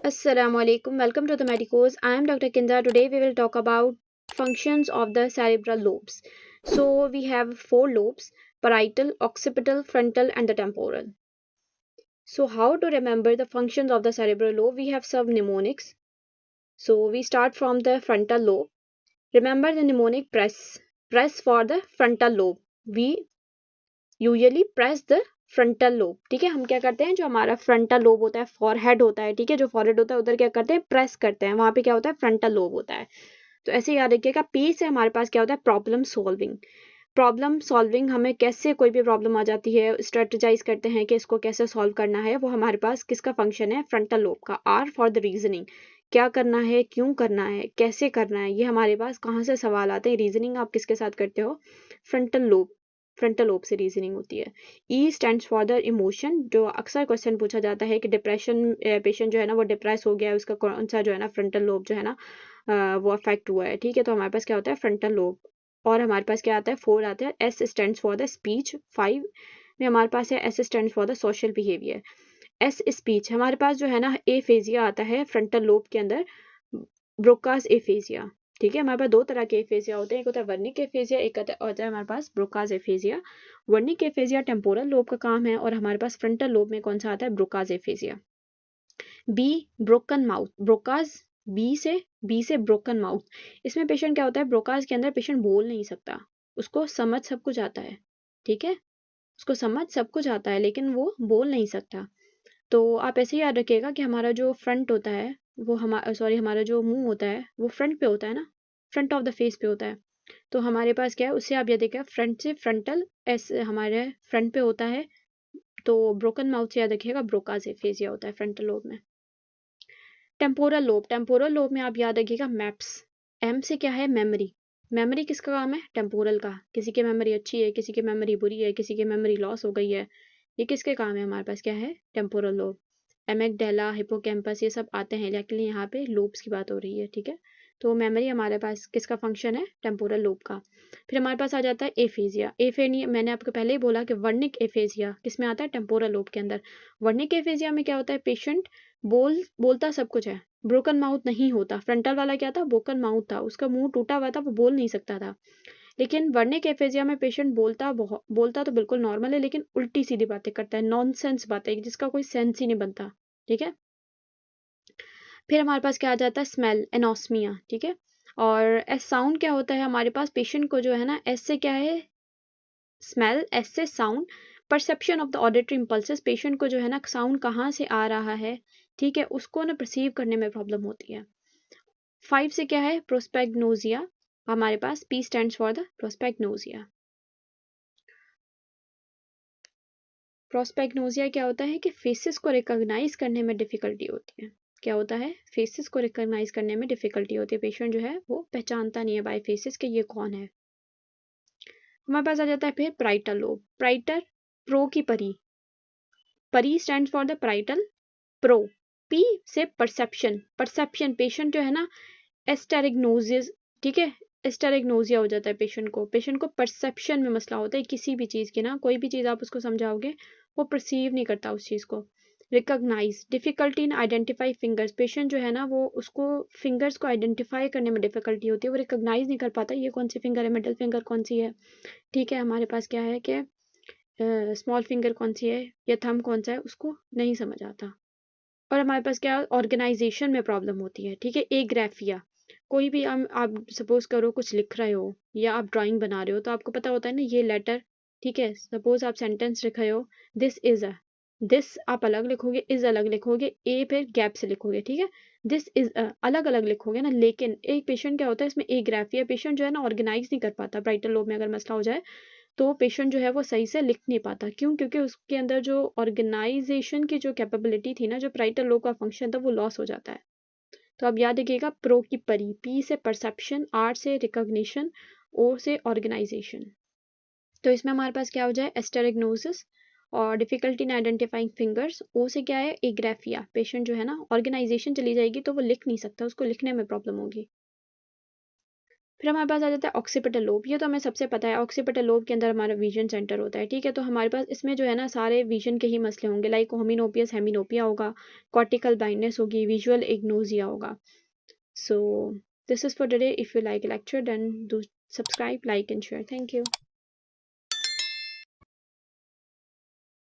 Assalamualaikum. Welcome to the Medicos. I am Dr. Kinza. Today we will talk about functions of the cerebral lobes. So we have four lobes: parietal, occipital, frontal, and the temporal. So how to remember the functions of the cerebral lobe? We have some mnemonics. So we start from the frontal lobe. Remember the mnemonic press for the frontal lobe. We usually press the frontal lobe. ठीक है, हम क्या करते हैं, जो हमारा frontal lobe होता है, फॉरहेड होता है, ठीक है, जो फॉरहेड होता है उधर क्या करते हैं, प्रेस करते हैं, वहां पे क्या होता है, फ्रंटल लोब होता है. तो ऐसे याद रखिएगा. पी से हमारे पास क्या होता है, प्रॉब्लम सॉल्विंग. प्रॉब्लम सॉल्विंग, हमें कैसे कोई भी प्रॉब्लम आ जाती है, स्ट्रेटजाइज करते हैं कि इसको कैसे सॉल्व करना है, वो हमारे पास किसका फंक्शन है, फ्रंटल लोब का. आर फॉर द रीजनिंग, क्या करना है, क्यों करना है, कैसे करना है, ये हमारे पास कहाँ से सवाल आते हैं. रीजनिंग आप किसके साथ करते हो, फ्रंटल लोब. फ्रंटल लोब से रीजनिंग होती है. ई स्टैंड्स फॉर द इमोशन. जो अक्सर क्वेश्चन पूछा जाता है कि डिप्रेशन पेशेंट जो है ना वो डिप्रेस हो गया है, उसका कौन सा जो है ना फ्रंटल लोब जो है ना वो अफेक्ट हुआ है. ठीक है, तो हमारे पास क्या होता है, फ्रंटल लोब. और हमारे पास क्या आता है, 4 आता है. S stands for the speech. 5 में हमारे पास है S stands for the social behaviour. S speech, हमारे पास जो है ना एफेजिया आता है फ्रंटल लोब के अंदर, ब्रोकास एफेजिया. ठीक है, हमारे पास दो तरह के एफेजिया होते हैं, एक होता है वर्निक एफेजिया, एक होता है हमारे पास Broca's aphasia. Wernicke aphasia temporal lobe का काम है, और हमारे पास फ्रंटल लोब में कौन सा आता है, Broca's aphasia. B broken mouth. Broca's B से ब्रोकन माउथ. इसमें पेशेंट क्या होता है, ब्रोकास के अंदर पेशेंट बोल नहीं सकता, उसको समझ सब कुछ आता है. ठीक है, उसको समझ सब कुछ आता है लेकिन वो बोल नहीं सकता. तो आप ऐसे ही याद रखिएगा कि हमारा जो फ्रंट होता है, वो हमारा जो मुंह होता है वो फ्रंट पे होता है ना, फ्रंट ऑफ द फेस पे होता है. तो हमारे पास क्या है, उससे आप ये देखिए, फ्रंट से फ्रंटल ऐसे हमारे फ्रंट पे होता है. तो ब्रोकन माउथ से याद रखिएगा, ब्रोकास एफेजिया होता है फ्रंटल लोब में. Temporal lobe. टेम्पोरल लोब में आप याद रखिएगा, मैप्स. एम से क्या है, मेमोरी. मेमोरी किसका काम है, टेम्पोरल का. किसी की मेमोरी अच्छी है, किसी की मेमोरी बुरी है, किसी की मेमोरी लॉस हो गई है, ये किसके काम है, हमारे पास क्या है, टेम्पोरल लोब. एमेगडेला, हिपोकैम्पस, ये सब आते हैं, लेकिन यहाँ पे लोब्स की बात हो रही है. ठीक है, तो मेमोरी हमारे पास किसका फंक्शन है, टेम्पोरल लोब का. फिर हमारे पास आ जाता है एफेजिया. एफेनिया, मैंने आपको पहले ही बोला कि वर्निक एफेजिया किस में आता है, टेम्पोरल लोब के अंदर. वर्निक एफेजिया में क्या होता है, पेशेंट बोलता सब कुछ है, ब्रोकन माउथ नहीं होता. फ्रंटल वाला क्या था, ब्रोकन माउथ था, उसका मुंह टूटा हुआ था, वो बोल नहीं सकता था. लेकिन वर्निक एफेजिया में पेशेंट बोलता तो बिल्कुल नॉर्मल है, लेकिन उल्टी सीधी बातें करता है, नॉनसेंस बातें जिसका कोई सेंस ही नहीं बनता. ठीक है, फिर हमारे पास क्या आ जाता है, स्मेल, एनोस्मिया. ठीक है, और एस साउंड क्या होता है हमारे पास, पेशेंट को जो है ना, एस से क्या है, स्मेल, एस से sound. Perception of the auditory impulses, patient को जो है ना साउंड कहाँ से आ रहा है, ठीक है, उसको ना परसीव करने में प्रॉब्लम होती है. 5 से क्या है, प्रोस्पेगनोजिया. हमारे पास पी स्टैंड्स फॉर द प्रोस्पेगनोजिया. प्रोस्पेगनोजिया क्या होता है कि फेसेस को रिकॉग्नाइज करने में डिफिकल्टी होती है. क्या होता है, फेसेस को रिकॉग्नाइज करने में डिफिकल्टी होती है, पेशेंट जो है वो पहचानता नहीं है बाय फेसेस कि ये कौन है. हमारे पास आ जाता है फिर प्राइटल लोब. प्राइटर, प्रो की परी. परी stand for the parietal pro. P से परसेप्शन. परसेप्शन, पेशेंट जो है ना एस्टेरिग्नोसिस. ठीक है, एस्टेरिग्नोसिया हो जाता है पेशेंट को परसेप्शन में मसला होता है किसी भी चीज़ की ना, कोई भी चीज़ आप उसको समझाओगे वो परसीव नहीं करता उस चीज़ को. Recognise, difficulty in identify fingers. Patient जो है ना वो उसको फिंगर्स को आइडेंटिफाई करने में डिफिकल्टी होती है, वो रिकॉग्नाइज नहीं कर पाता ये कौन सी फिंगर है, मिडल फिंगर कौन सी है. ठीक है, हमारे पास क्या है कि स्मॉल फिंगर कौन सी है या थंब कौन सा है, उसको नहीं समझ आता. और हमारे पास क्या ऑर्गेनाइजेशन में प्रॉब्लम होती है. ठीक है, एग्राफिया. कोई भी आप सपोज करो कुछ लिख रहे हो या आप ड्राइंग बना रहे हो, तो आपको पता होता है ना ये लेटर. ठीक है, सपोज आप सेंटेंस लिख रहे हो, दिस इज अ. दिस आप अलग लिखोगे, इज अलग लिखोगे, ए फिर गैप से लिखोगे. ठीक है, दिस इज अ अलग अलग लिखोगे ना. लेकिन एक पेशेंट क्या होता है, इसमें एग्राफिया, पेशेंट जो है ना ऑर्गेनाइज नहीं कर पाता. ब्राइटल लोब में अगर मसला हो जाए तो पेशेंट जो है वो सही से लिख नहीं पाता. क्यों, क्योंकि उसके अंदर जो ऑर्गेनाइजेशन की जो कैपेबिलिटी थी ना, जो प्राइटल लोब का फंक्शन था, वो लॉस हो जाता है. तो आप याद रखिएगा, प्रो की परी. पी से परसेप्शन, आर से रिकॉग्निशन, ओ से ऑर्गेनाइजेशन. तो इसमें हमारे पास क्या हो जाए, एस्टेरिग्नोसिस और डिफिकल्टी इन आइडेंटिफाइंग फिंगर्स. ओ से क्या है, एग्राफिया. पेशेंट जो है ना ऑर्गेनाइजेशन चली जाएगी तो वो लिख नहीं सकता, उसको लिखने में प्रॉब्लम होगी. फिर हमारे पास आ जाता है ऑक्सीपिटल लोब। ये तो हमें सबसे पता है, ऑक्सीपिटल लोब के अंदर हमारा विजन सेंटर होता है, ठीक है। तो हमारे पास इसमें जो है ना सारे विजन के ही मसले होंगे, लाइक होमिनोपियस हेमिनोपिया होगा, कॉर्टिकल ब्लाइंडनेस होगी, विजुअल इग्नोजिया होगा। So this is for today. If you like a lecture, then do subscribe, like and share. Thank you.